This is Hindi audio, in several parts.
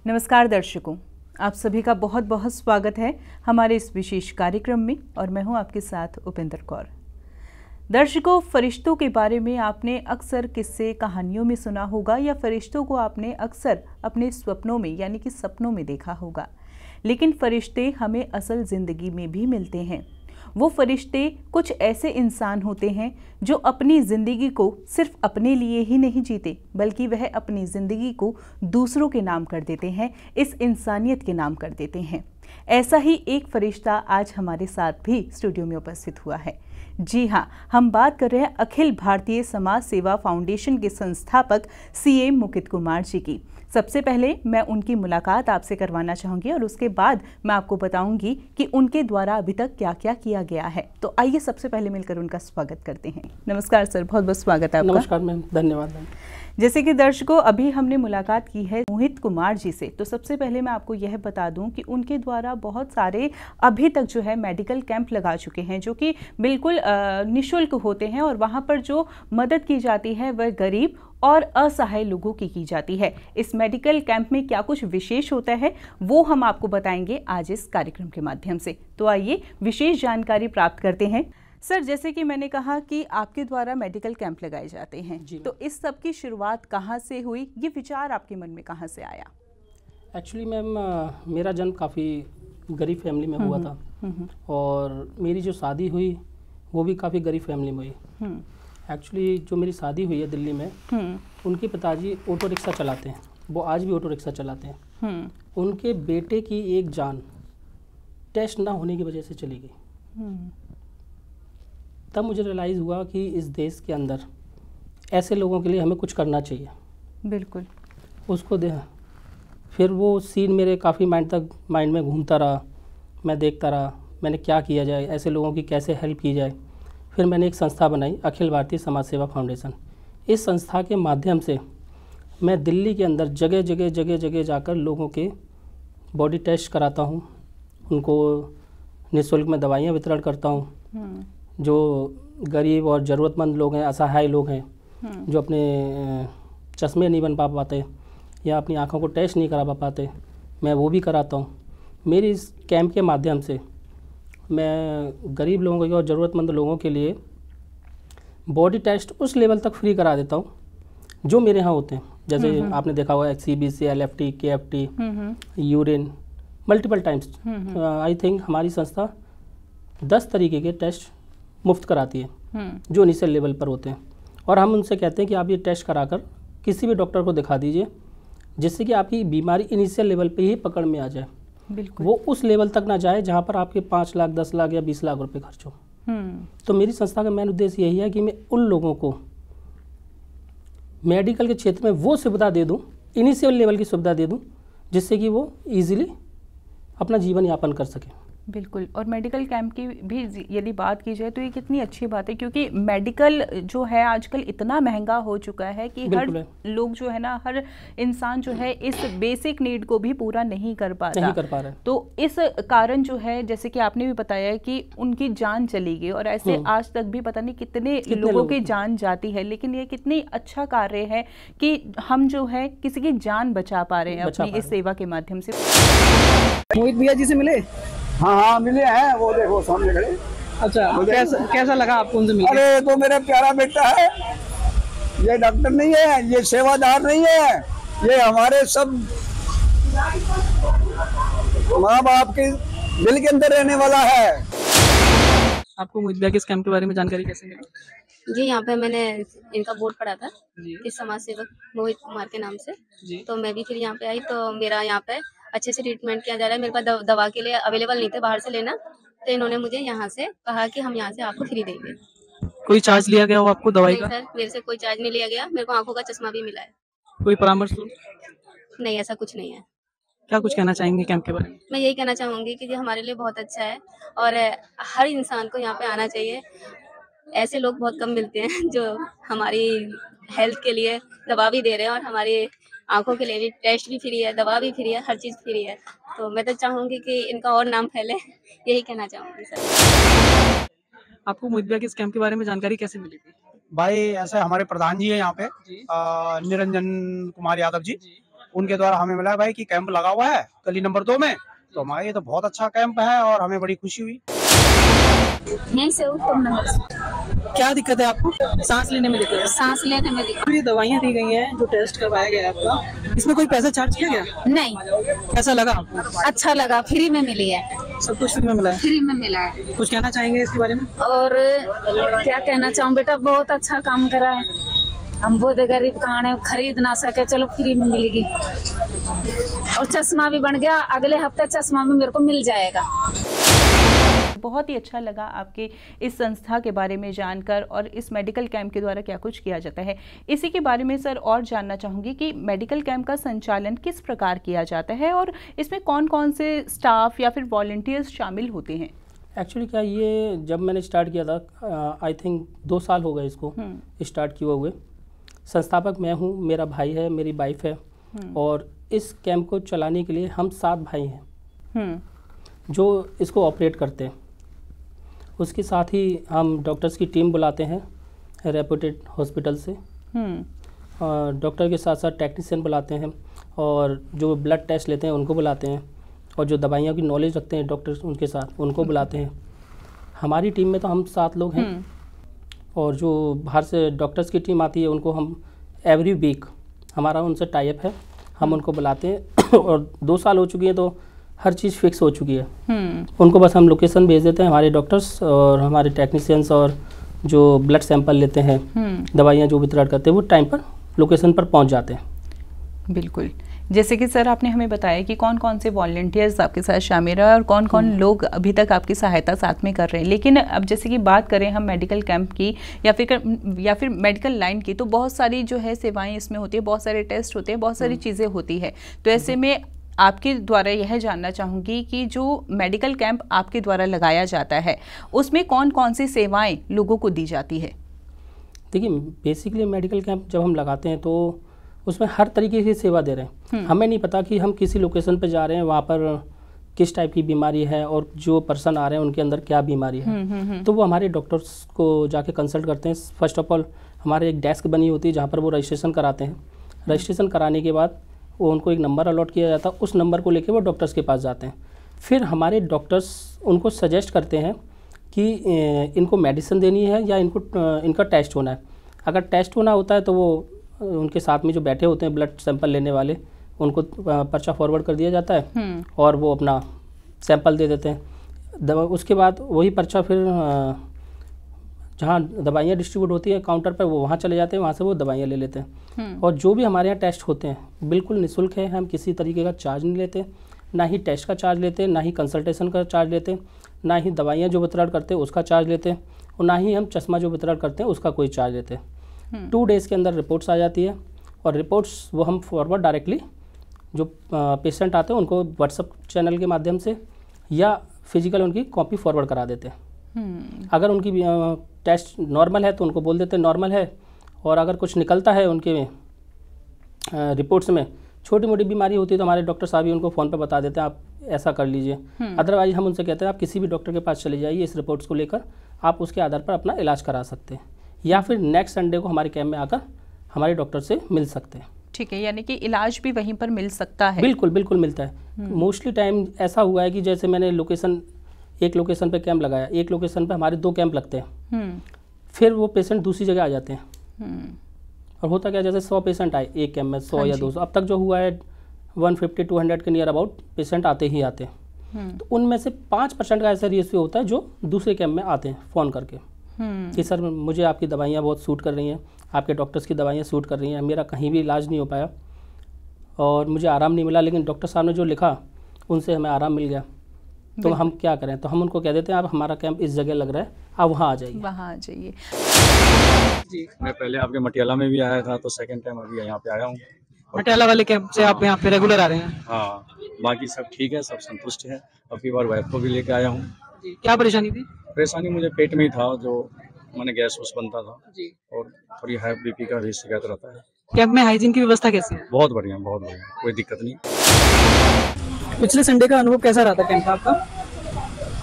नमस्कार दर्शकों, आप सभी का बहुत बहुत स्वागत है हमारे इस विशेष कार्यक्रम में और मैं हूं आपके साथ उपेंद्र कौर। दर्शकों, फरिश्तों के बारे में आपने अक्सर किस्से कहानियों में सुना होगा या फरिश्तों को आपने अक्सर अपने स्वप्नों में यानी कि सपनों में देखा होगा, लेकिन फरिश्ते हमें असल ज़िंदगी में भी मिलते हैं। वो फरिश्ते कुछ ऐसे इंसान होते हैं जो अपनी ज़िंदगी को सिर्फ अपने लिए ही नहीं जीते, बल्कि वह अपनी ज़िंदगी को दूसरों के नाम कर देते हैं, इस इंसानियत के नाम कर देते हैं। ऐसा ही एक फरिश्ता आज हमारे साथ भी स्टूडियो में उपस्थित हुआ है। जी हाँ, हम बात कर रहे हैं अखिल भारतीय समाज सेवा फाउंडेशन के संस्थापक CA मुकित कुमार जी की। सबसे पहले मैं उनकी मुलाकात आपसे करवाना चाहूँगी और उसके बाद मैं आपको बताऊंगी कि उनके द्वारा अभी तक क्या क्या किया गया है। तो आइए सबसे पहले मिलकर उनका स्वागत करते हैं। नमस्कार सर, बहुत बहुत स्वागत है आपका। नमस्कार मैम, धन्यवाद मैम। जैसे कि दर्शकों, अभी हमने मुलाकात की है मुकित कुमार जी से, तो सबसे पहले मैं आपको यह बता दूं कि उनके द्वारा बहुत सारे अभी तक जो है मेडिकल कैंप लगा चुके हैं जो कि बिल्कुल निःशुल्क होते हैं और वहां पर जो मदद की जाती है वह गरीब और असहाय लोगों की जाती है। इस मेडिकल कैंप में क्या कुछ विशेष होता है वो हम आपको बताएंगे आज इस कार्यक्रम के माध्यम से। तो आइए विशेष जानकारी प्राप्त करते हैं। सर, जैसे कि मैंने कहा कि आपके द्वारा मेडिकल कैंप लगाए जाते हैं, तो इस सब की शुरुआत कहाँ से हुई, ये विचार आपके मन में कहाँ से आया? एक्चुअली मैम, मेरा जन्म काफ़ी गरीब फैमिली में हुआ था और मेरी जो शादी हुई वो भी काफ़ी गरीब फैमिली में हुई। एक्चुअली जो मेरी शादी हुई है दिल्ली में, उनके पिताजी ऑटो रिक्शा चलाते हैं, वो आज भी ऑटो रिक्शा चलाते हैं। उनके बेटे की एक जान टेस्ट ना होने की वजह से चली गई। तब मुझे रियलाइज़ हुआ कि इस देश के अंदर ऐसे लोगों के लिए हमें कुछ करना चाहिए। बिल्कुल। उसको फिर वो सीन मेरे काफ़ी माइंड में घूमता रहा। मैं देखता रहा मैंने क्या किया जाए, ऐसे लोगों की कैसे हेल्प की जाए। फिर मैंने एक संस्था बनाई, अखिल भारतीय समाज सेवा फाउंडेशन। इस संस्था के माध्यम से मैं दिल्ली के अंदर जगह जगह जाकर लोगों के बॉडी टेस्ट कराता हूँ, उनको निःशुल्क में दवाइयाँ वितरण करता हूँ। जो गरीब और ज़रूरतमंद लोग हैं, असहाय लोग हैं, जो अपने चश्मे नहीं बन पाते या अपनी आँखों को टेस्ट नहीं करा पाते, मैं वो भी कराता हूँ। मेरी इस कैंप के माध्यम से मैं गरीब लोगों के और ज़रूरतमंद लोगों के लिए बॉडी टेस्ट उस लेवल तक फ्री करा देता हूँ जो मेरे यहाँ होते हैं। जैसे आपने देखा हुआ CBC, LFT, KFT, urine, multiple times. I think हमारी संस्था 10 तरीके के टेस्ट मुफ्त कराती है जो इनिशियल लेवल पर होते हैं, और हम उनसे कहते हैं कि आप ये टेस्ट कराकर किसी भी डॉक्टर को दिखा दीजिए जिससे कि आपकी बीमारी इनिशियल लेवल पे ही पकड़ में आ जाए। बिल्कुल। वो उस लेवल तक ना जाए जहाँ पर आपके 5 लाख, 10 लाख या 20 लाख रुपए खर्च हो। तो मेरी संस्था का मेन उद्देश्य यही है कि मैं उन लोगों को मेडिकल के क्षेत्र में वो सुविधा दे दूँ, इनिशियल लेवल की सुविधा दे दूँ, जिससे कि वो ईजिली अपना जीवन यापन कर सकें। बिल्कुल। और मेडिकल कैंप की भी यदि बात की जाए तो ये कितनी अच्छी बात है, क्योंकि मेडिकल जो है आजकल इतना महंगा हो चुका है कि हर लोग जो है ना, हर इंसान जो है इस बेसिक नीड को भी पूरा नहीं कर पा रहा है। तो इस कारण जो है, जैसे कि आपने भी बताया कि उनकी जान चली गई और ऐसे आज तक भी पता नहीं कितने लोगों की जान जाती है, लेकिन ये कितनी अच्छा कार्य है कि हम जो है किसी की जान बचा पा रहे हैं अपनी इस सेवा के माध्यम से। मोहित भैया जी से मिले? हाँ मिले हैं, वो देखो सामने खड़े। अच्छा, कैसा लगा आपको उनसे मिलकर? अरे तो मेरा प्यारा बेटा है, ये डॉक्टर नहीं है, ये सेवादार नहीं है, ये हमारे सब माँ बाप के दिल के अंदर रहने वाला है। आपको मोहित भैया के इस कैंप के बारे में जानकारी कैसे मिली? जी, यहाँ पे मैंने इनका बोर्ड पढ़ा था कि समाज सेवक मोहित कुमार के नाम से, तो मैं भी फिर यहाँ पे आई। तो मेरा यहाँ पे अच्छे से ट्रीटमेंट किया जा रहा है। मेरे पास दवा के लिए अवेलेबल नहीं थे बाहर से लेना, तो इन्होंने मुझे यहाँ से कहा कि हम यहाँ से आपको फ्री देंगे। कोई चार्ज लिया गया हो आपको दवाई का? नहीं सर, मेरे से कोई चार्ज नहीं लिया गया। मेरे को आंखों का चश्मा भी मिला है। कोई परामर्श? नहीं, ऐसा कुछ नहीं है। क्या कुछ कहना चाहेंगे कैंप के बारे में? मैं यही कहना चाहूँगी कि ये हमारे लिए बहुत अच्छा है और हर इंसान को यहाँ पे आना चाहिए। ऐसे लोग बहुत कम मिलते हैं जो हमारी हेल्थ के लिए दवा भी दे रहे हैं और हमारी आंखों के लिए भी टेस्ट भी फ्री है, दवा भी फ्री है, हर चीज़ फ्री है। तो मैं तो चाहूँगी कि इनका और नाम फैले, यही कहना चाहूँगी सर। आपको मोहित भैया के इस कैंप के बारे में जानकारी कैसे मिली थी? भाई ऐसे हमारे प्रधान जी है यहाँ पे, निरंजन कुमार यादव जी, उनके द्वारा हमें मिला भाई कि कैंप लगा हुआ है गली नंबर 2 में, तो हमारे ये तो बहुत अच्छा कैंप है और हमें बड़ी खुशी हुई। यहीं से उत्तम नगर से। क्या दिक्कत है आपको? सांस लेने में दिक्कत है? सांस लेने में दिक्कत ये दवाइयाँ दी गई हैं जो टेस्ट करवाया गया है आपका, इसमें कोई पैसा चार्ज किया गया? नहीं, कैसा लगा आपको? अच्छा लगा, फ्री में मिली है, सब कुछ फ्री में मिला है? फ्री में मिला है। कुछ कहना चाहेंगे इसके बारे में? और क्या कहना चाहूँ बेटा, बहुत अच्छा काम करा है। हम बहुत गरीब कहाँ है, खरीद ना सके, चलो फ्री में मिलेगी। और चश्मा भी बन गया, अगले हफ्ते चश्मा भी मेरे को मिल जाएगा। बहुत ही अच्छा लगा आपके इस संस्था के बारे में जानकर और इस मेडिकल कैंप के द्वारा क्या कुछ किया जाता है। इसी के बारे में सर और जानना चाहूँगी कि मेडिकल कैंप का संचालन किस प्रकार किया जाता है और इसमें कौन कौन से स्टाफ या फिर वॉलंटियर्स शामिल होते हैं। एक्चुअली क्या, ये जब मैंने स्टार्ट किया था आई थिंक 2 साल हो गए इसको स्टार्ट किए हुए। संस्थापक मैं हूँ, मेरा भाई है, मेरी वाइफ है, और इस कैंप को चलाने के लिए हम 7 भाई हैं जो इसको ऑपरेट करते हैं। उसके साथ ही हम डॉक्टर्स की टीम बुलाते हैं रेप्यूटेड हॉस्पिटल से, और डॉक्टर के साथ साथ टेक्नीशियन बुलाते हैं, और जो ब्लड टेस्ट लेते हैं उनको बुलाते हैं, और जो दवाइयों की नॉलेज रखते हैं डॉक्टर्स उनके साथ उनको बुलाते हैं। हमारी टीम में तो हम 7 लोग हैं, और जो बाहर से डॉक्टर्स की टीम आती है उनको हम एवरी वीक, हमारा उनसे टाई अप है, हम उनको बुलाते हैं। और 2 साल हो चुकी है तो हर चीज़ फिक्स हो चुकी है। उनको बस हम लोकेशन भेज देते हैं, हमारे डॉक्टर्स और हमारे टेक्नीशियंस और जो ब्लड सैंपल लेते हैं, दवाइयाँ जो वितरण करते हैं, वो टाइम पर लोकेशन पर पहुंच जाते हैं। बिल्कुल, जैसे कि सर आपने हमें बताया कि कौन कौन से वॉलंटियर्स आपके साथ शामिल है और कौन कौन लोग अभी तक आपकी सहायता साथ में कर रहे हैं, लेकिन अब जैसे कि बात करें हम मेडिकल कैंप की या फिर मेडिकल लाइन की, तो बहुत सारी जो है सेवाएं इसमें होती है, बहुत सारे टेस्ट होते हैं, बहुत सारी चीज़ें होती है। तो ऐसे में आपके द्वारा यह जानना चाहूँगी कि जो मेडिकल कैंप आपके द्वारा लगाया जाता है उसमें कौन कौन सी सेवाएं लोगों को दी जाती है। देखिए, बेसिकली मेडिकल कैंप जब हम लगाते हैं तो उसमें हर तरीके की सेवा दे रहे हैं। हमें नहीं पता कि हम किसी लोकेशन पर जा रहे हैं, वहाँ पर किस टाइप की बीमारी है और जो पर्सन आ रहे हैं उनके अंदर क्या बीमारी है, तो वो हमारे डॉक्टर्स को जाके कंसल्ट करते हैं। फर्स्ट ऑफ ऑल हमारे एक डेस्क बनी होती है जहाँ पर वो रजिस्ट्रेशन कराते हैं। रजिस्ट्रेशन कराने के बाद वो उनको एक नंबर अलॉट किया जाता है, उस नंबर को लेके वो डॉक्टर्स के पास जाते हैं। फिर हमारे डॉक्टर्स उनको सजेस्ट करते हैं कि इनको मेडिसिन देनी है या इनका टेस्ट होना है। अगर टेस्ट होना होता है तो वो उनके साथ में जो बैठे होते हैं ब्लड सैंपल लेने वाले, उनको पर्चा फॉरवर्ड कर दिया जाता है और वो अपना सैंपल दे देते हैं। उसके बाद वही पर्चा फिर जहाँ दवाइयाँ डिस्ट्रीब्यूट होती है काउंटर पर, वो वहाँ चले जाते हैं, वहाँ से वो दवाइयाँ ले लेते हैं। और जो भी हमारे यहाँ टेस्ट होते हैं बिल्कुल निःशुल्क है, हम किसी तरीके का चार्ज नहीं लेते, ना ही टेस्ट का चार्ज लेते, ना ही कंसल्टेशन का चार्ज लेते, ना ही दवाइयाँ जो वितरण करते हैं उसका चार्ज लेते, और ना ही हम चश्मा जो वितरण करते हैं उसका कोई चार्ज लेते। 2 डेज़ के अंदर रिपोर्ट्स आ जाती है, और रिपोर्ट्स वो हम फॉरवर्ड डायरेक्टली जो पेशेंट आते हैं उनको व्हाट्सएप चैनल के माध्यम से या फिजिकल उनकी कॉपी फॉरवर्ड करा देते हैं। अगर उनकी टेस्ट नॉर्मल है तो उनको बोल देते हैं नॉर्मल है, और अगर कुछ निकलता है उनके रिपोर्ट्स में छोटी मोटी बीमारी होती है तो हमारे डॉक्टर साहब ही उनको फ़ोन पे बता देते हैं आप ऐसा कर लीजिए। अदरवाइज हम उनसे कहते हैं आप किसी भी डॉक्टर के पास चले जाइए, इस रिपोर्ट्स को लेकर आप उसके आधार पर अपना इलाज करा सकते हैं, या फिर नेक्स्ट संडे को हमारे कैंप में आकर हमारे डॉक्टर से मिल सकते हैं। ठीक है, यानी कि इलाज भी वहीं पर मिल सकता है। बिल्कुल बिल्कुल मिलता है। मोस्टली टाइम ऐसा हुआ है कि जैसे मैंने एक लोकेशन पे कैंप लगाया, एक लोकेशन पे हमारे 2 कैंप लगते हैं, फिर वो पेशेंट दूसरी जगह आ जाते हैं। और होता क्या, जैसे 100 पेशेंट आए एक कैंप में, 100 या 200, अब तक जो हुआ है 150-200 के नियर अबाउट पेशेंट आते ही आते हैं। तो उनमें से 5% का ऐसा रेशियो होता है जो दूसरे कैंप में आते हैं फ़ोन करके कि सर मुझे आपकी दवाइयाँ बहुत सूट कर रही हैं, आपके डॉक्टर्स की दवाइयाँ सूट कर रही हैं, मेरा कहीं भी इलाज नहीं हो पाया और मुझे आराम नहीं मिला, लेकिन डॉक्टर साहब ने जो लिखा उनसे हमें आराम मिल गया, तो हम क्या करें। तो हम उनको कह देते हैं आप हमारा कैंप इस जगह लग रहा है, आप वहाँ आ जाइए। जी, मैं पहले आपके मटियाला में भी आया था, तो सेकंड टाइम अभी यहाँ पे आया हूँ। मटियाला वाले कैंप से आप यहाँ पे रेगुलर आ रहे हैं? हाँ, बाकी सब ठीक है, सब संतुष्ट है। अभी बार वाइफ को भी लेके आया हूँ। क्या परेशानी थी? परेशानी मुझे पेट में ही था, जो मैंने गैस वूस बनता था जी, और थोड़ी हाई बीपी का भी शिकायत रहता है। कैंप में हाइजीन की व्यवस्था कैसी है? बहुत बढ़िया, कोई दिक्कत नहीं। पिछले संडे का अनुभव कैसा रहा था कैंप आपका?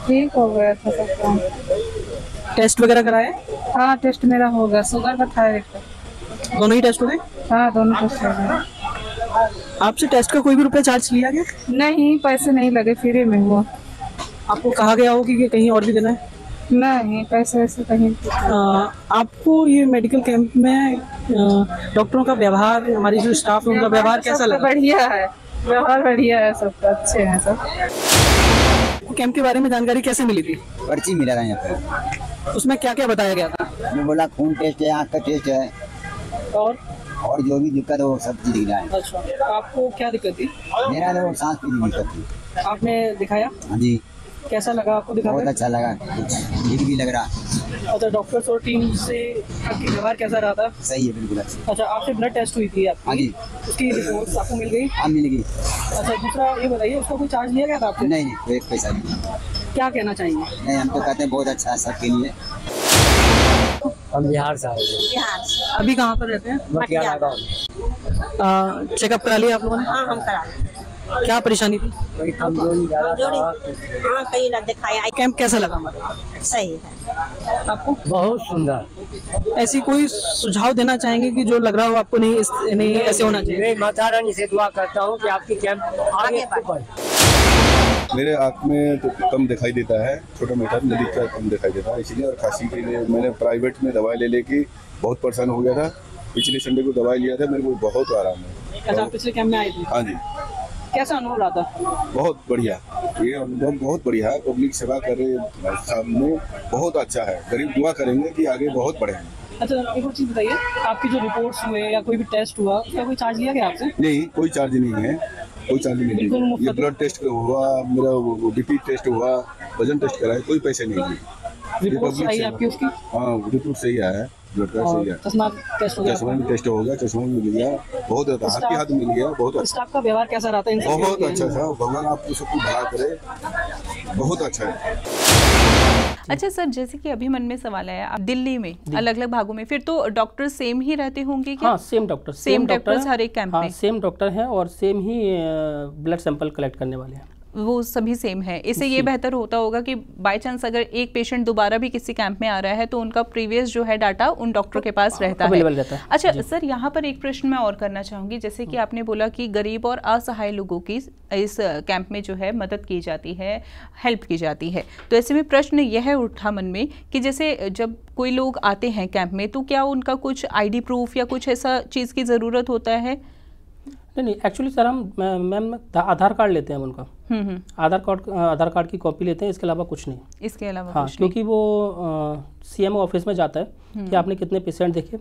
ठीक हो गया था सब काम। टेस्ट वगैरह कराए? हाँ, टेस्ट मेरा हो गया, शुगर का थायराइड का। दोनों ही टेस्ट हो गए? हाँ, दोनों टेस्ट हो गए। आपसे टेस्ट का कोई भी रुपया चार्ज लिया गया? नहीं, पैसे नहीं लगे, फ्री में हुआ। आपको कहा गया होगी कि कहीं और भी देना है? नहीं, पैसे वैसे कहीं। आपको ये मेडिकल कैंप में डॉक्टरों का व्यवहार, हमारी जो स्टाफ है उनका व्यवहार कैसा लगा? बढ़िया है, व्यवहार बढ़िया है, सबका अच्छे हैं सब। कैंप के बारे में जानकारी कैसे मिली थी? पर्ची मिला था यहाँ पे, उसमें क्या क्या बताया गया था? मैं बोला खून टेस्ट है, आँख का टेस्ट है, और जो भी दिक्कत हो सब चीज दिख रहा है। अच्छा, आपको क्या दिक्कत थी? मेरा तो सांस की दिक्कत थी। आपने दिखाया? हाँ जी। कैसा लगा आपको दिखा? बहुत अच्छा लगा, कुछ ठीक भी लग रहा। अच्छा, डॉक्टर्स और टीम से आपकी व्यवहार कैसा रहा था? सही है, बिल्कुल अच्छा। अच्छा, आपसे ब्लड टेस्ट हुई थी आपकी? हाँ जी। उसकी रिपोर्ट्स आपको मिल गई? हाँ, मिल गई। अच्छा, दूसरा ये बताइए, उसका कोई चार्ज लिया गया था आपसे? नहीं, कोई पैसा नहीं। क्या कहना चाहेंगे? नहीं, हम तो कहते हैं बहुत अच्छा है सबके लिए। हम बिहार से आए हैं। अभी कहाँ पर रहते हैं? मटियाला गाँव। चेकअप करा लिया आप लोगों ने? हाँ, हम करा। क्या परेशानी थी? कोई कमजोरी ज़्यादा था। हाँ, कहीं ना दिखाया। कैंप कैसा लगा हमारा? सही है। आपको? बहुत सुंदर। ऐसी कोई सुझाव देना चाहेंगे कि जो लग रहा हो आपको नहीं ऐसे होना चाहिए? मैं माता रानी से दुआ करता हूँ कि आपकी कैंप आगे बढ़े। मेरे आँख में तो कम दिखाई देता है, छोटा मोटा नदी का कम दिखाई देता है, इसलिए और खांसी के लिए मैंने प्राइवेट में दवाई ले लेके बहुत परेशाान हो गया था। पिछले संडे को दवाई लिया था, मेरे को बहुत आराम है। अच्छा, पिछले कैंप में आए थे? हाँ जी। कैसा अनुभव रहा था? बहुत बढ़िया, ये अनुभव बहुत बढ़िया है। पब्लिक सेवा कर रहे सामने बहुत अच्छा है। गरीब दुआ करेंगे कि आगे बहुत बढ़े। अच्छा, एक और चीज़ बताइए, आपकी जो रिपोर्ट्स हुए या कोई भी टेस्ट हुआ उसका कोई चार्ज लिया गया आपसे? नहीं, कोई चार्ज नहीं है, कोई चार्ज नहीं है। ये ब्लड टेस्ट हुआ, मेरा BP टेस्ट हुआ, वजन टेस्ट कराया, कोई पैसे नहीं दिए। रिपोर्ट सही है आपकी उसकी? हाँ, रिपोर्ट सही आया है, ब्लड का सही है। चश्मा टेस्ट हो गया? चश्मा भी टेस्ट हो गया, चश्मा भी मिल गया, बहुत हाथ के हाथ मिल गया। बहुत अच्छा। स्टाफ का व्यवहार कैसा रहा था? बहुत अच्छा था, भगवान आपको सबको भला करे, बहुत अच्छा है। अच्छा सर, जैसे कि अभी मन में सवाल आया, आप दिल्ली में अलग अलग भागों में, फिर तो डॉक्टर सेम ही रहते होंगे क्या? हाँ, सेम डॉक्टर हर एक कैंप में? सेम डॉक्टर हैं और सेम ही ब्लड सैंपल कलेक्ट करने वाले हैं, वो सभी सेम है। इससे ये बेहतर होता होगा कि बाय चांस अगर एक पेशेंट दोबारा भी किसी कैंप में आ रहा है तो उनका प्रीवियस जो है डाटा उन डॉक्टर के पास रहता है। अच्छा सर, यहाँ पर एक प्रश्न मैं और करना चाहूँगी, जैसे कि आपने बोला कि गरीब और असहाय लोगों की इस कैंप में जो है मदद की जाती है, हेल्प की जाती है, तो ऐसे में प्रश्न यह उठा मन में कि जैसे जब कोई लोग आते हैं कैंप में तो क्या उनका कुछ ID प्रूफ या कुछ ऐसा चीज़ की ज़रूरत होता है? नहीं, एक्चुअली सर हम मैम आधार कार्ड लेते हैं उनका, आधार कार्ड की कॉपी लेते हैं, इसके अलावा कुछ नहीं। इसके अलावा हाँ, क्योंकि वो CMO ऑफिस में जाता है कि आपने कितने पेशेंट देखे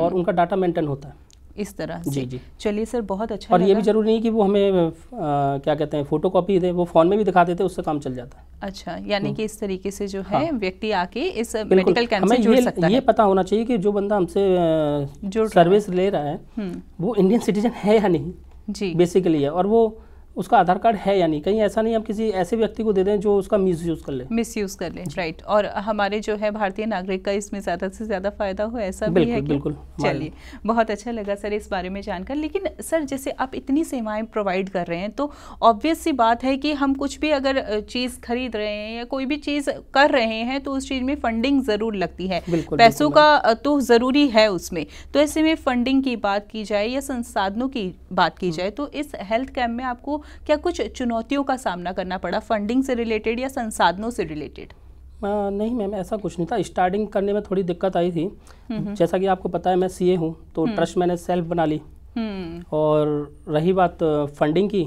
और उनका डाटा मेंटेन होता है इस तरह से। जी। चलिए सर, बहुत अच्छा। और ये भी जरूरी नहीं कि वो हमें क्या कहते हैं फोटो कॉपी दे, वो फोन में भी दिखा देते हैं, उससे काम चल जाता है। अच्छा, यानी कि इस तरीके से जो है व्यक्ति आके इस मेडिकल कैंप से जुड़ सकता है। ये पता होना चाहिए कि जो बंदा हमसे सर्विस ले रहा है वो इंडियन सिटीजन है या नहीं जी, बेसिकली है, और वो उसका आधार कार्ड है या नहीं। कहीं ऐसा नहीं हम किसी ऐसे व्यक्ति को दे दें जो उसका मिसयूज़ कर ले। राइट, और हमारे जो है भारतीय नागरिक का इसमें ज़्यादा से ज़्यादा फ़ायदा हो, ऐसा भी है? बिल्कुल। चलिए, बहुत अच्छा लगा सर इस बारे में जानकर। लेकिन सर, जैसे आप इतनी सेवाएं प्रोवाइड कर रहे हैं तो ऑब्वियस सी बात है कि हम कुछ भी अगर चीज़ खरीद रहे हैं या कोई भी चीज़ कर रहे हैं तो उस चीज़ में फंडिंग ज़रूर लगती है, पैसों का तो ज़रूरी है उसमें। तो ऐसे में फंडिंग की बात की जाए या संसाधनों की बात की जाए तो इस हेल्थ कैंप में आपको क्या कुछ चुनौतियों का सामना करना पड़ा, फंडिंग से रिलेटेड या संसाधनों से रिलेटेड? नहीं मैम, ऐसा कुछ नहीं था। स्टार्टिंग करने में थोड़ी दिक्कत आई थी। जैसा कि आपको पता है मैं CA हूँ, तो ट्रस्ट मैंने सेल्फ बना ली। और रही बात फंडिंग की,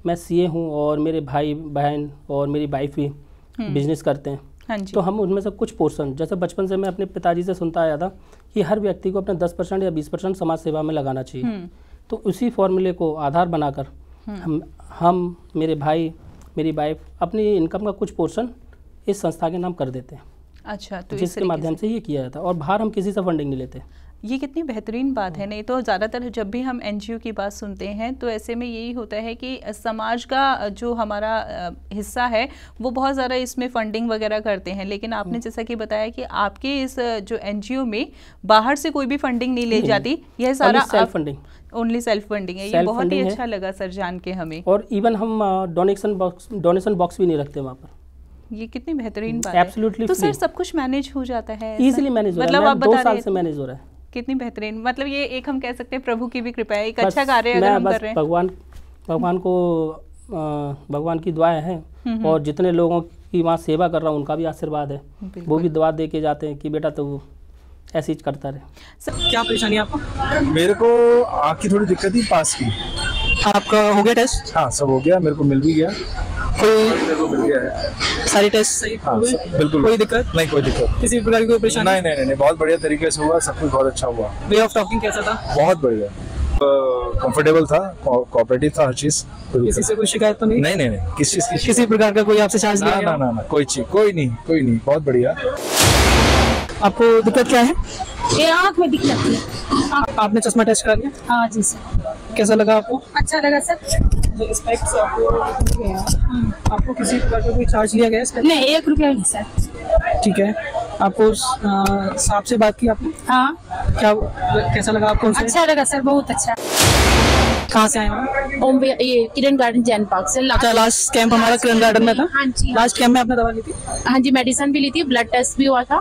मैं CA हूँ और मेरे भाई बहन और मेरी वाइफ भी बिजनेस करते हैं। हाँ जी। तो हम उनमें से कुछ पोर्शन, जैसे बचपन से मैं अपने पिताजी से सुनता आया था कि हर व्यक्ति को अपने 10% या 20% समाज सेवा में लगाना चाहिए। तो उसी फॉर्मूले को आधार बनाकर हम मेरे भाई, मेरी वाइफ अपनी इनकम का कुछ पोर्शन इस संस्था के नाम कर देते हैं। अच्छा, तो जिसके माध्यम से ये किया जाता है और बाहर हम किसी से फंडिंग नहीं लेते। ये कितनी बेहतरीन बात है। नहीं तो ज़्यादातर जब भी हम NGO की बात सुनते हैं तो ऐसे में यही होता है कि समाज का जो हमारा हिस्सा है वो बहुत ज़्यादा इसमें फंडिंग वगैरह करते हैं, लेकिन आपने जैसा कि बताया कि आपके इस जो NGO में बाहर से कोई भी फंडिंग नहीं ली जाती, यह सारा self funding, only self funding है। ये बहुत ही अच्छा लगा सर जान के हमें। और इवन हम डोनेशन बॉक्स भी नहीं रखते वहाँ पर। ये कितनी बेहतरीन बात है। तो सर सब कुछ मैनेज हो जाता है? इजीली मैनेज हो रहा है। मतलब आप 2 साल से मैनेज हो रहा है। कितनी बेहतरीन, मतलब ये एक हम कह सकते हैं प्रभु की भी कृपा है, एक अच्छा कार्य अगर हम कर रहे हैं। भगवान की दुआएं हैं और जितने लोगों की वहाँ सेवा कर रहा हूँ उनका भी आशीर्वाद है, वो भी दुआ दे के जाते हैं कि बेटा तो ऐसे ही करता रहे। क्या परेशानी है आपको? मेरे को आँख की थोड़ी दिक्कत थी, पास की। आपका हो गया टेस्ट? हाँ, सब हो गया, मेरे को मिल भी गया, मेरे को मिल गया है सारी टेस्ट सही। हाँ, बिल्कुल, कोई दिक्कत नहीं, कोई दिक्कत किसी प्रकार की कोई परेशानी नहीं, नहीं, नहीं, बहुत बढ़िया तरीके से हुआ, सब कुछ बहुत अच्छा हुआ। वे ऑफ टॉकिंग कैसा था? बहुत बढ़िया, कंफर्टेबल था, कोऑपरेटिव था हर चीज। किसी से कोई शिकायत तो नहीं? नहीं, नहीं, नहीं, किस चीज की? किसी प्रकार का कोई आपसे चार्ज नहीं? ना, ना, ना, कोई चीज, कोई नहीं, बहुत बढ़िया। आपको दिक्कत क्या है? ये आँख में दिक्कत है। आपने चश्मा टेस्ट करा लिया? हाँ जी सर। कैसा लगा आपको? अच्छा लगा सर। स्पेक्स आपको किसी प्रकार का कोई चार्ज लिया गया? नहीं, 1 रुपया नहीं सर। ठीक है, आपको साहब से बात की आपने? हाँ। कैसा लगा आपको? अच्छा लगा सर, बहुत अच्छा। कहाँ से आए हो? ये किरण गार्डन जैन पार्क से। अच्छा, लास्ट कैंप हमारा किरण गार्डन में था? हाँ जी। लास्ट कैंप में आपने दवा ली थी? हाँ जी, मेडिसिन भी ली थी, ब्लड टेस्ट भी हुआ था।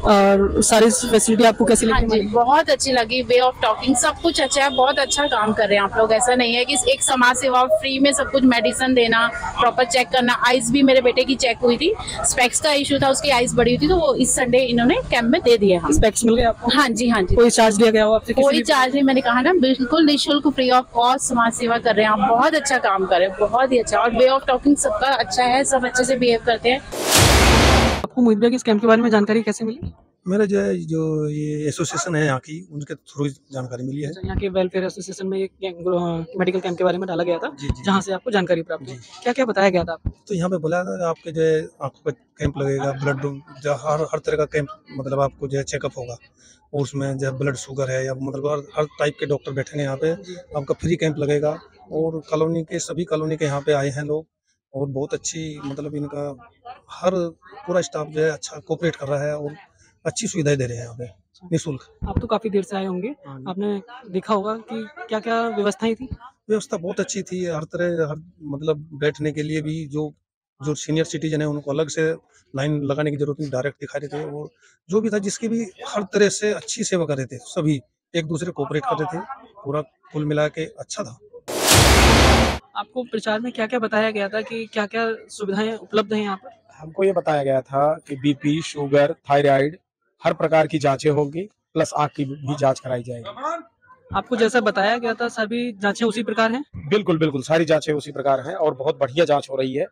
और सारी फैसिलिटी आपको कैसी लगी? हाँ जी, बहुत अच्छी लगी, वे ऑफ टॉकिंग सब कुछ अच्छा है, बहुत अच्छा काम कर रहे हैं आप लोग। ऐसा नहीं है कि एक समाज सेवा, फ्री में सब कुछ मेडिसिन देना, प्रॉपर चेक करना। आइज भी मेरे बेटे की चेक हुई थी, स्पेक्स का इशू था, उसकी आइज बड़ी हुई थी, तो वो इस संडे इन्होंने कैंप में दे दिए। हम स्पेक्स मिल गए आपको? हाँ जी, हाँ जी। कोई चार्ज लिया गया हो आपसे? कोई चार्ज नहीं, मैंने कहा ना, बिल्कुल निःशुल्क, फ्री ऑफ कॉस्ट समाज सेवा कर रहे हैं आप। बहुत अच्छा काम कर रहे हैं, बहुत ही अच्छा। और वे ऑफ टॉकिंग सबका अच्छा है, सब अच्छे से बिहेव करते हैं। आपको मुहित भाई के इस कैंप के बारे में जानकारी कैसे मिली? मेरा जो ये एसोसिएशन है यहाँ की, उनके थ्रू जानकारी मिली है। यहाँ के वेलफेयर एसोसिएशन में एक मेडिकल कैंप के बारे में डाला गया था, जहाँ से आपको जानकारी प्राप्त हुई। क्या क्या बताया गया था आपको? तो यहाँ पे बोला था आपके जो है आंखों का कैंप लगेगा, ब्लड हर तरह का कैंप, मतलब आपको जो है चेकअप होगा, और उसमें जो ब्लड शुगर है या मतलब हर टाइप के डॉक्टर बैठेंगे यहाँ पे। आपका फ्री कैंप लगेगा, और कॉलोनी के सभी कॉलोनी के यहाँ पे आए हैं लोग, और बहुत अच्छी, मतलब इनका हर पूरा स्टाफ जो है अच्छा कोऑपरेट कर रहा है और अच्छी सुविधाएं दे रहे हैं यहाँ पे निःशुल्क। आप तो काफी देर से आए होंगे, आपने देखा होगा कि क्या क्या व्यवस्थाएं थी? व्यवस्था बहुत अच्छी थी, हर तरह, मतलब बैठने के लिए भी जो सीनियर सिटीजन है उनको अलग से लाइन लगाने की जरूरत नहीं, डायरेक्ट दिखा रहे थे, और जो भी था जिसकी भी हर तरह से अच्छी सेवा कर रहे थे, सभी एक दूसरे कोऑपरेट कर रहे थे, पूरा कुल मिला के अच्छा था। आपको प्रचार में क्या क्या बताया गया था कि क्या क्या सुविधाएं उपलब्ध हैं यहाँ पर? हमको ये बताया गया था कि बीपी, शुगर, थायराइड, हर प्रकार की जांचें होंगी, प्लस आँख की भी जांच कराई जाएगी। आपको जैसा बताया गया था सभी जांचें उसी प्रकार हैं? बिल्कुल बिल्कुल, सारी जांचें उसी प्रकार हैं और बहुत बढ़िया जांच हो रही है,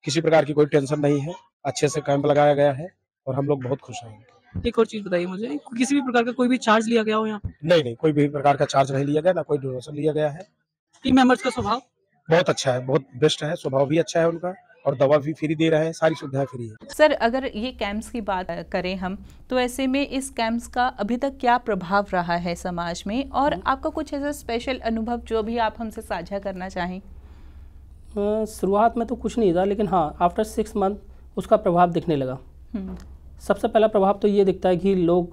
किसी प्रकार की कोई टेंशन नहीं है, अच्छे से कैंप लगाया गया है और हम लोग बहुत खुश हैं। एक और चीज बताइए मुझे, किसी भी प्रकार का कोई भी चार्ज लिया गया हो यहाँ पे? नहीं नहीं, कोई भी प्रकार का चार्ज नहीं लिया गया, ना कोई डोनेशन लिया गया है। टीम मेंबर्स का स्वभाव बहुत अच्छा है, बहुत बेस्ट है, स्वभाव भी अच्छा है उनका, और दवा भी फ्री दे रहे हैं, सारी सुविधाएं फ्री है। सर, अगर ये कैंप्स की बात करें हम, तो ऐसे में इस कैंप्स का अभी तक क्या प्रभाव रहा है समाज में, और आपका कुछ ऐसा स्पेशल अनुभव जो भी आप हमसे साझा करना चाहें? शुरुआत में तो कुछ नहीं था, लेकिन हाँ, आफ्टर 6 मंथ उसका प्रभाव दिखने लगा। सबसे पहला प्रभाव तो ये दिखता है कि लोग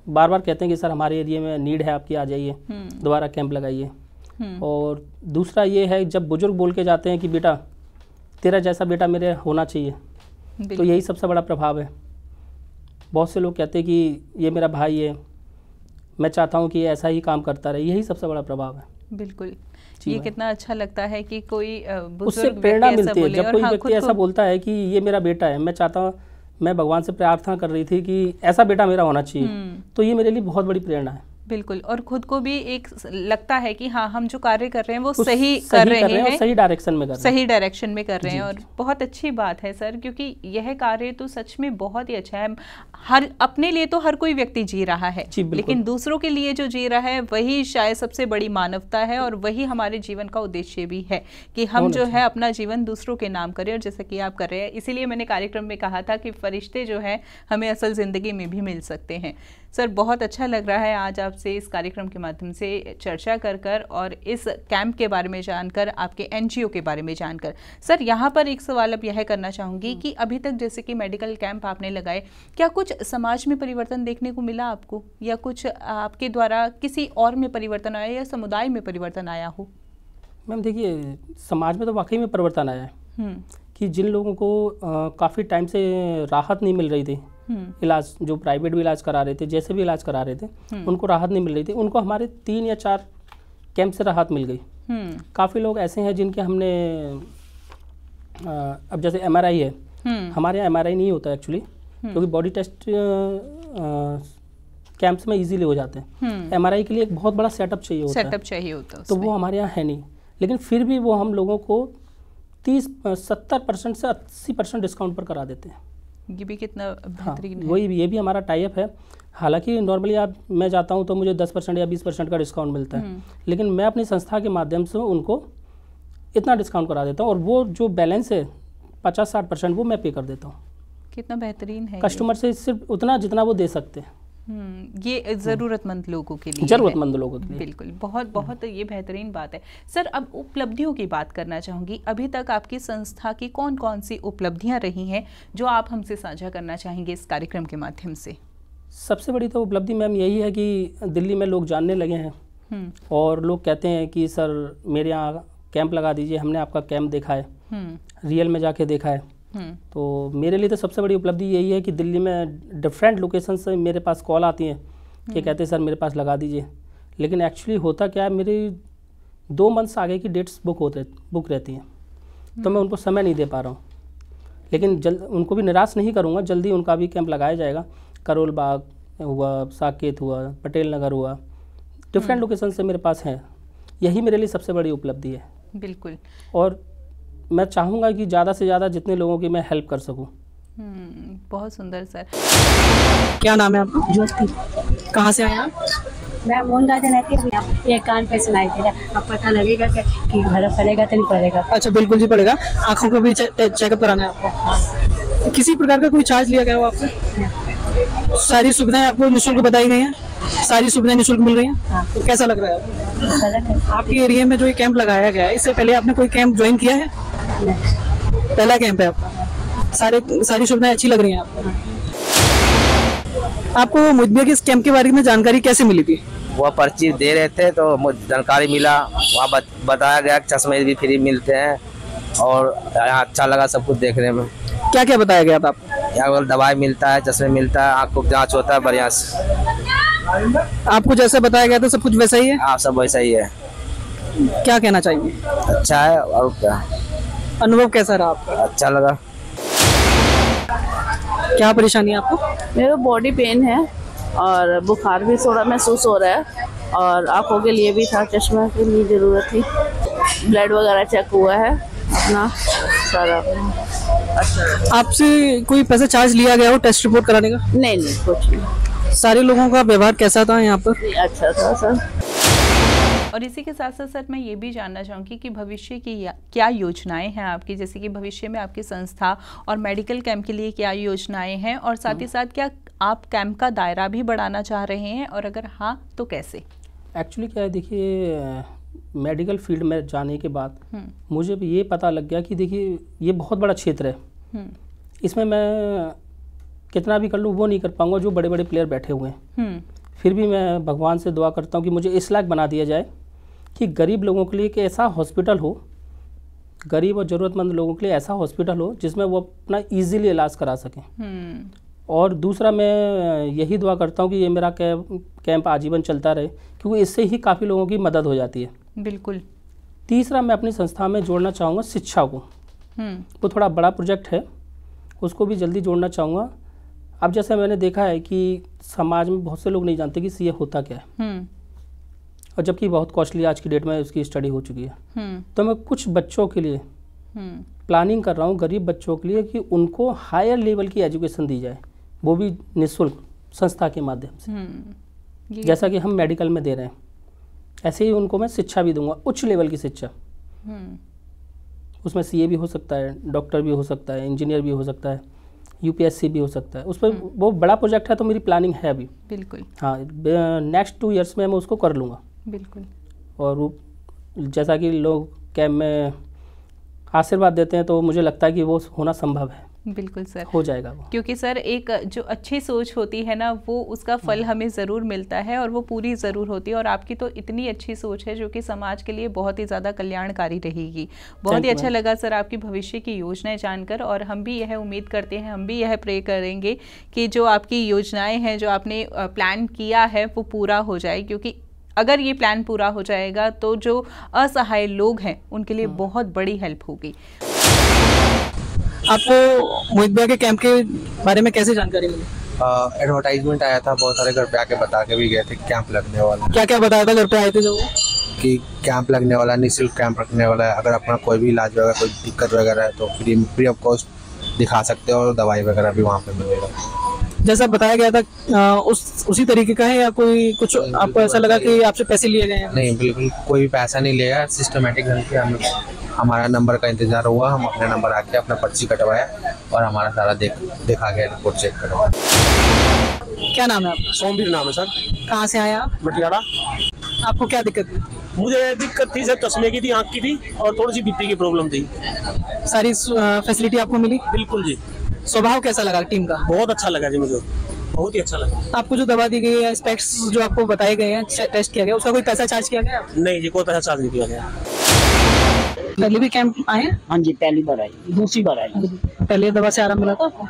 बार बार कहते हैं कि सर हमारे एरिया में नीड है आपकी, आ जाइए, दोबारा कैंप लगाइए। और दूसरा ये है, जब बुजुर्ग बोल के जाते हैं कि बेटा तेरा जैसा बेटा मेरे होना चाहिए, तो यही सबसे बड़ा प्रभाव है। बहुत से लोग कहते हैं कि ये मेरा भाई है, मैं चाहता हूँ कि ऐसा ही काम करता रहे, यही सबसे बड़ा प्रभाव है। बिल्कुल, ये कितना अच्छा लगता है कि कोई उससे प्रेरणा मिलती है जब कोई व्यक्ति ऐसा बोलता है कि ये मेरा बेटा है, मैं चाहता हूँ, मैं भगवान से प्रार्थना कर रही थी कि ऐसा बेटा मेरा होना चाहिए, तो ये मेरे लिए बहुत बड़ी प्रेरणा है। बिल्कुल, और खुद को भी एक लगता है कि हाँ, हम जो कार्य कर रहे हैं वो सही कर रहे हैं और सही डायरेक्शन में कर रहे हैं, सही डायरेक्शन में कर रहे हैं। और बहुत अच्छी बात है सर, क्योंकि यह कार्य तो सच में बहुत ही अच्छा है। हर अपने लिए तो हर कोई व्यक्ति जी रहा है, लेकिन दूसरों के लिए जो जी रहा है वही शायद सबसे बड़ी मानवता है, और वही हमारे जीवन का उद्देश्य भी है कि हम जो है अपना जीवन दूसरों के नाम करें, और जैसा कि आप कर रहे हैं। इसीलिए मैंने कार्यक्रम में कहा था कि फरिश्ते जो है हमें असल ज़िंदगी में भी मिल सकते हैं। सर, बहुत अच्छा लग रहा है आज आपसे इस कार्यक्रम के माध्यम से चर्चा कर और इस कैंप के बारे में जानकर, आपके एनजीओ के बारे में जानकर। सर, यहाँ पर एक सवाल अब यह करना चाहूँगी कि अभी तक जैसे कि मेडिकल कैंप आपने लगाए, क्या कुछ समाज में परिवर्तन देखने को मिला आपको, या कुछ आपके द्वारा किसी और में परिवर्तन आया या समुदाय में परिवर्तन आया हो? मैम देखिए, समाज में तो वाकई में परिवर्तन आया है कि जिन लोगों को काफ़ी टाइम से राहत नहीं मिल रही थी, इलाज, जो प्राइवेट भी इलाज करा रहे थे, जैसे भी इलाज करा रहे थे, उनको राहत नहीं मिल रही थी। उनको हमारे 3 या 4 कैंप से राहत मिल गई। काफ़ी लोग ऐसे हैं जिनके हमने अब जैसे MRI है, हमारे यहाँ MRI नहीं होता एक्चुअली, क्योंकि बॉडी टेस्ट कैंप्स में इजीली हो जाते हैं। MRI के लिए एक बहुत बड़ा सेटअप चाहिए होता है, तो वो हमारे यहाँ है नहीं। लेकिन फिर भी वो हम लोगों को 70% से 80% डिस्काउंट पर करा देते हैं। ये भी कितना बेहतरीन है। वही ये भी हमारा टाई अप है। हालांकि नॉर्मली मैं जाता हूँ तो मुझे 10% या 20% का डिस्काउंट मिलता है, लेकिन मैं अपनी संस्था के माध्यम से उनको इतना डिस्काउंट करा देता हूँ, और वो जो बैलेंस है 50-60% वो मैं पे कर देता हूँ। कितना बेहतरीन है। कस्टमर से सिर्फ उतना जितना वो दे सकते हैं। ये ज़रूरतमंद लोगों के लिए, ज़रूरतमंद लोगों के लिए बिल्कुल बहुत ये बेहतरीन बात है। सर, अब उपलब्धियों की बात करना चाहूँगी। अभी तक आपकी संस्था की कौन कौन सी उपलब्धियाँ रही हैं जो आप हमसे साझा करना चाहेंगे इस कार्यक्रम के माध्यम से? सबसे बड़ी तो उपलब्धि मैम यही है कि दिल्ली में लोग जानने लगे हैं, और लोग कहते हैं कि सर मेरे यहाँ कैंप लगा दीजिए, हमने आपका कैंप देखा है, रियल में जाके देखा है। तो मेरे लिए तो सबसे बड़ी उपलब्धि यही है कि दिल्ली में डिफरेंट लोकेशन से मेरे पास कॉल आती हैं कि कहते हैं सर मेरे पास लगा दीजिए। लेकिन एक्चुअली होता क्या है, मेरी 2 मंथ्स आगे की डेट्स बुक रहती हैं, तो मैं उनको समय नहीं दे पा रहा हूँ। लेकिन उनको भी निराश नहीं करूँगा, जल्दी उनका भी कैंप लगाया जाएगा। करोल बाग हुआ, साकेत हुआ, पटेल नगर हुआ, डिफरेंट लोकेशन से मेरे पास हैं। यही मेरे लिए सबसे बड़ी उपलब्धि है। बिल्कुल। और मैं चाहूँगा कि ज़्यादा से ज़्यादा जितने लोगों की मैं हेल्प कर सकूँ। बहुत सुंदर सर। क्या नाम है आपका? ज्योति। कहाँ से आए आप? मैं मोहनदास रहती, ये कान पे सुनाई दे रहा। अब पता लगेगा कि घर पड़ेगा तो नहीं पड़ेगा। अच्छा, बिल्कुल जी पड़ेगा। आँखों को भी चेकअप कराना है आपको। किसी प्रकार का कोई चार्ज लिया गया हो आपसे? सारी सुविधाएं आपको निःशुल्क बताई गई हैं? सारी सुविधाएं निःशुल्क मिल रही हैं? तो कैसा लग रहा है आपके एरिया में जो ये कैंप लगाया गया है? इससे पहले आपने कोई कैंप ज्वाइन किया है? पहला कैंप है आपका। सारी सुविधाएं अच्छी लग रही हैं आपको? आपको मुझे इस कैंप के बारे में जानकारी कैसे मिली थी? वो पर्ची दे रहे थे तो मुझे जानकारी मिला, वहाँ बताया गया कि चश्मे भी फ्री मिलते हैं, और यहाँ अच्छा लगा सब कुछ देखने में। क्या क्या बताया गया था आपको? यहाँ दवाई मिलता है, चश्मे मिलता है, आँख को जाँच होता है बढ़िया से। आपको जैसा बताया गया था सब कुछ वैसा ही है? हाँ, सब वैसा ही है। क्या कहना चाहिए? अच्छा है। और क्या अनुभव कैसा रहा आपका? अच्छा लगा। क्या परेशानी है आपको? मेरा बॉडी पेन है और बुखार भी थोड़ा महसूस हो रहा है, और आँखों के लिए भी था, चश्मा के लिए ज़रूरत थी। ब्लड वगैरह चेक हुआ है अपना सारा। अच्छा, आपसे कोई पैसा चार्ज लिया गया हो टेस्ट रिपोर्ट कराने का? नहीं, कुछ नहीं। सारे लोगों का व्यवहार कैसा था यहाँ पर? अच्छा था सर। और इसी के साथ साथ सर मैं ये भी जानना चाहूँगी कि भविष्य की क्या योजनाएं हैं आपकी, जैसे कि भविष्य में आपकी संस्था और मेडिकल कैंप के लिए क्या योजनाएं हैं, और साथ ही साथ क्या आप कैंप का दायरा भी बढ़ाना चाह रहे हैं, और अगर हाँ तो कैसे? एक्चुअली क्या है, देखिए मेडिकल फील्ड में जाने के बाद मुझे भी ये पता लग गया कि देखिए ये बहुत बड़ा क्षेत्र है, इसमें मैं कितना भी कर लूँ वो नहीं कर पाऊँगा जो बड़े बड़े प्लेयर बैठे हुए हैं। फिर भी मैं भगवान से दुआ करता हूँ कि मुझे इस लायक बना दिया जाए कि गरीब लोगों के लिए एक ऐसा हॉस्पिटल हो, गरीब और ज़रूरतमंद लोगों के लिए ऐसा हॉस्पिटल हो जिसमें वो अपना ईजीली इलाज करा सकें। और दूसरा मैं यही दुआ करता हूँ कि ये मेरा कैंप आजीवन चलता रहे, क्योंकि इससे ही काफ़ी लोगों की मदद हो जाती है। बिल्कुल। तीसरा मैं अपनी संस्था में जोड़ना चाहूँगा शिक्षा को। वो थोड़ा बड़ा प्रोजेक्ट है, उसको भी जल्दी जोड़ना चाहूँगा। अब जैसे मैंने देखा है कि समाज में बहुत से लोग नहीं जानते कि सीए होता क्या है, और जबकि बहुत कॉस्टली आज की डेट में उसकी स्टडी हो चुकी है। तो मैं कुछ बच्चों के लिए प्लानिंग कर रहा हूँ, गरीब बच्चों के लिए, कि उनको हायर लेवल की एजुकेशन दी जाए, वो भी निःशुल्क संस्था के माध्यम से। जैसा कि हम मेडिकल में दे रहे हैं, ऐसे ही उनको मैं शिक्षा भी दूंगा, उच्च लेवल की शिक्षा। उसमें सीए भी हो सकता है, डॉक्टर भी हो सकता है, इंजीनियर भी हो सकता है, यूपीएससी भी हो सकता है। उस पर वो बड़ा प्रोजेक्ट है, तो मेरी प्लानिंग है अभी। बिल्कुल। हाँ, नेक्स्ट 2 ईयर्स में मैं उसको कर लूँगा। बिल्कुल। और वो जैसा कि लोग कैंप में आशीर्वाद देते हैं, तो मुझे लगता है कि वो होना संभव है। बिल्कुल सर, हो जाएगा वो। क्योंकि सर एक जो अच्छी सोच होती है ना, वो उसका फल हमें ज़रूर मिलता है और वो पूरी ज़रूर होती है। और आपकी तो इतनी अच्छी सोच है जो कि समाज के लिए बहुत ही ज़्यादा कल्याणकारी रहेगी। बहुत ही अच्छा लगा सर आपकी भविष्य की योजनाएं जानकर, और हम भी यह उम्मीद करते हैं, हम भी यह प्रे करेंगे कि जो आपकी योजनाएँ हैं, जो आपने प्लान किया है, वो पूरा हो जाए। क्योंकि अगर ये प्लान पूरा हो जाएगा तो जो असहाय लोग हैं उनके लिए बहुत बड़ी हेल्प होगी। आपको मोहित भैया के कैंप के बारे में कैसे जानकारी मिली? एडवर्टाइजमेंट आया था, बहुत सारे घर पे आके बता के भी गए थे कैंप लगने वाला। क्या क्या बताया था घर पे आए थे जो? कि कैंप लगने वाला, निःशुल्क कैंप रखने वाला है। अगर अपना कोई भी इलाज वगैरह, कोई दिक्कत वगैरह है तो फ्री ऑफ कॉस्ट दिखा सकते हो, और दवाई वगैरह भी वहाँ पे मिलेगा। जैसा बताया गया था उसी तरीके का है, या कोई कुछ आपको ऐसा लगा कि आपसे पैसे लिए गए हैं? नहीं, बिल्कुल कोई भी पैसा नहीं लिया, सिस्टमेटिक ढंग से हम हमारा नंबर का इंतजार हुआ, हम अपने नंबर आके अपना पर्ची कटवाया और हमारा सारा देखा गया, रिपोर्ट चेक करवाया। क्या नाम है आपका? सोमवीर नाम है सर। कहाँ से आए आप? मटियाला। आपको क्या दिक्कत थी? मुझे दिक्कत थी सर, चश्मे की थी, आँख की थी, और थोड़ी सी बीपी की प्रॉब्लम थी। सारी फैसिलिटी आपको मिली? बिल्कुल जी। स्वभाव कैसा लगा टीम का? बहुत अच्छा लगा जी, मुझे बहुत ही अच्छा लगा। आपको जो दवा दी गई है, स्पेक्स जो आपको बताए गए हैं, टेस्ट किया गया, उसका कोई पैसा चार्ज किया गया? नहीं जी, कोई पैसा चार्ज नहीं किया गया। पहले भी कैंप आए? हाँ जी, पहली बार आई, दूसरी बार आई। पहले दवा से आराम मिला था आपको?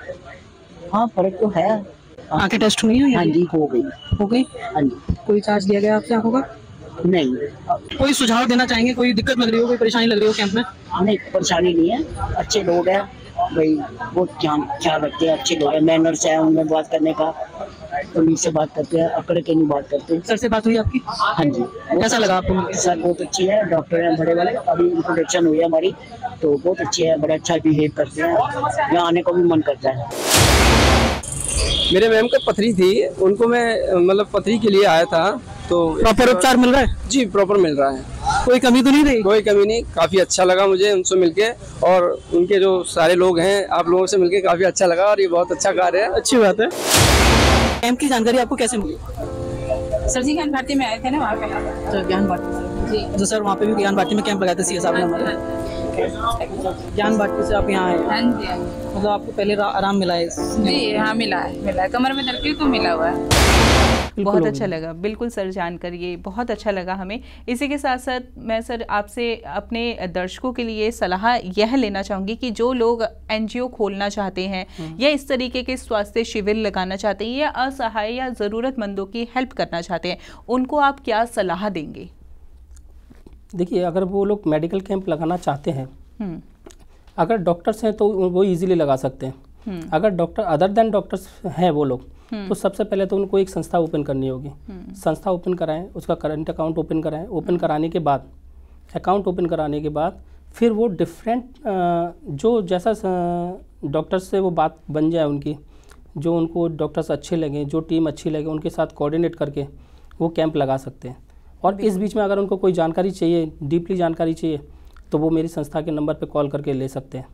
हाँ, फर्क तो है। आंखें टेस्ट हुई हैं? हाँ जी, हो गई। हो गई? हाँ जी। कोई चार्ज लिया गया आपसे आंखों का? नहीं। कोई सुझाव देना चाहेंगे? कोई दिक्कत लग रही हो, कोई परेशानी लग रही हो कैंप में? नहीं, परेशानी नहीं है, अच्छे लोग हैं भाई, बहुत ख्याल रखते हैं, अच्छे लोग हैं, मैनर्स है उनमें बात करने का, पुलिस से बात करते हैं, अकड़ के नहीं बात करते। सर से बात हुई आपकी? हाँ जी। कैसा लगा आपको? सर बहुत अच्छी है, डॉक्टर हैं बड़े वाले, अभी इंट्रोडक्शन हुई है हमारी, तो बहुत अच्छी है, बड़ा अच्छा बिहेव करते हैं, यहाँ आने को भी मन करता है। मेरे मैम को पथरी थी, उनको मैं मतलब पथरी के लिए आया था, तो प्रॉपर उपचार मिल रहा है? जी, प्रॉपर मिल रहा है, कोई कमी तो नहीं रही? कोई कमी नहीं, काफ़ी अच्छा लगा मुझे उनसे मिलके, और उनके जो सारे लोग हैं, आप लोगों से मिलके काफ़ी अच्छा लगा, और ये बहुत अच्छा कार्य है। अच्छी बात है। कैंप की जानकारी आपको कैसे मिली? सर जी ज्ञान भारती में आए थे ना, वहाँ पे। तो ज्ञान भारती जी, तो सर वहाँ पे भी ज्ञान भारती में कैंप लगाए थे सीएस साहब ने हमारे। ज्ञान भारती से आप यहाँ आए? हाँ जी। मतलब आपको पहले आराम मिला है? जी हाँ, मिला है, कमर में दर्द थी तो मिला हुआ है। बहुत अच्छा लगा, बिल्कुल सर जानकर ये बहुत अच्छा लगा हमें। इसी के साथ साथ मैं सर आपसे अपने दर्शकों के लिए सलाह यह लेना चाहूँगी कि जो लोग एनजीओ खोलना चाहते हैं या इस तरीके के स्वास्थ्य शिविर लगाना चाहते हैं या असहाय या ज़रूरतमंदों की हेल्प करना चाहते हैं, उनको आप क्या सलाह देंगे? देखिए, अगर वो लोग मेडिकल कैंप लगाना चाहते हैं, अगर डॉक्टर्स हैं तो वो इजीली लगा सकते हैं। अगर डॉक्टर अदर देन डॉक्टर्स हैं वो लोग, तो सबसे पहले तो उनको एक संस्था ओपन करनी होगी। संस्था ओपन कराएं, उसका करंट अकाउंट ओपन कराएं। ओपन कराने के बाद, अकाउंट ओपन कराने के बाद फिर वो डिफरेंट जो जैसा डॉक्टर्स से वो बात बन जाए उनकी, जो उनको डॉक्टर्स अच्छे लगें, जो टीम अच्छी लगे, उनके साथ कोऑर्डिनेट करके वो कैंप लगा सकते हैं। और इस बीच में अगर उनको कोई जानकारी चाहिए, डीपली जानकारी चाहिए, तो वो मेरी संस्था के नंबर पे कॉल करके ले सकते हैं।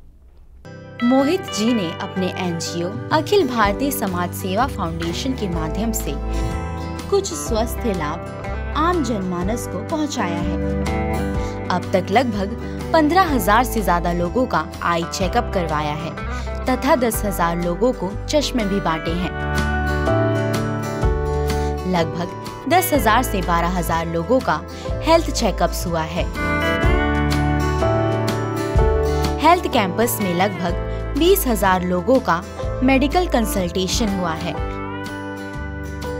मोहित जी ने अपने एनजीओ अखिल भारतीय समाज सेवा फाउंडेशन के माध्यम से कुछ स्वास्थ्य लाभ आम जनमानस को पहुंचाया है। अब तक लगभग 15,000 से ज्यादा लोगों का आई चेकअप करवाया है तथा 10,000 लोगों को चश्मे भी बांटे हैं। लगभग 10,000 से 12,000 लोगों का हेल्थ चेकअप्स हुआ है। हेल्थ कैंपस में लगभग 20,000 लोगों का मेडिकल कंसल्टेशन हुआ है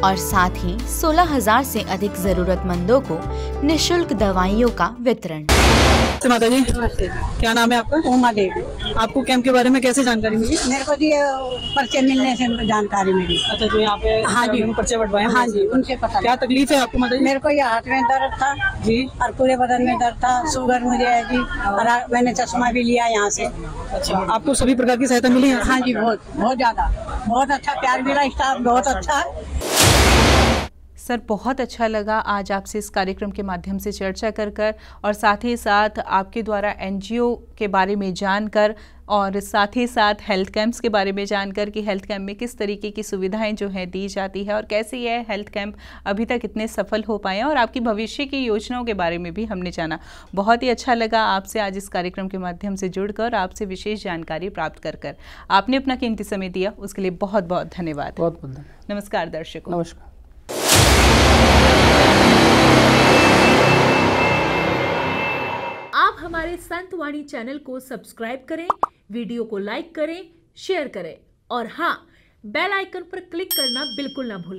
और साथ ही 16,000 से अधिक जरूरतमंदों को निःशुल्क दवाइयों का वितरण। माता जी, क्या नाम है आपका? उमा देवी। आपको कैंप के बारे में कैसे जानकारी मिली? मेरे को जी पर्चे मिलने से जानकारी मिली। अच्छा, तो यहाँ पे हाँ जी पर्चे बंटवाए? हाँ जी, उनसे पता। क्या तकलीफ है आपको माता जी? मेरे को ये हाथ में दर्द था जी, और पूरे बदन में दर्द था, शुगर मुझे है जी, और मैंने चश्मा भी लिया यहाँ से। अच्छा, आपको सभी प्रकार की सहायता मिली है? हाँ जी, बहुत बहुत ज्यादा, बहुत अच्छा प्यार मिला, स्टाफ बहुत अच्छा। सर, बहुत अच्छा लगा आज आपसे इस कार्यक्रम के माध्यम से चर्चा कर और साथ ही साथ आपके द्वारा एनजीओ के बारे में जानकर और साथ ही साथ हेल्थ कैंप्स के बारे में जानकर कि हेल्थ कैंप में किस तरीके की सुविधाएं जो है दी जाती है और कैसे यह हेल्थ कैंप अभी तक इतने सफल हो पाए हैं और आपकी भविष्य की योजनाओं के बारे में भी हमने जाना। बहुत ही अच्छा लगा आपसे आज इस कार्यक्रम के माध्यम से जुड़कर, आपसे विशेष जानकारी प्राप्त कर आपने अपना कीमती समय दिया, उसके लिए बहुत बहुत धन्यवाद। बहुत बहुत धन्यवाद। नमस्कार दर्शकों। नमस्कार। आप हमारे संतवाणी चैनल को सब्सक्राइब करें, वीडियो को लाइक करें, शेयर करें और हाँ, बेल आइकन पर क्लिक करना बिल्कुल ना भूलें।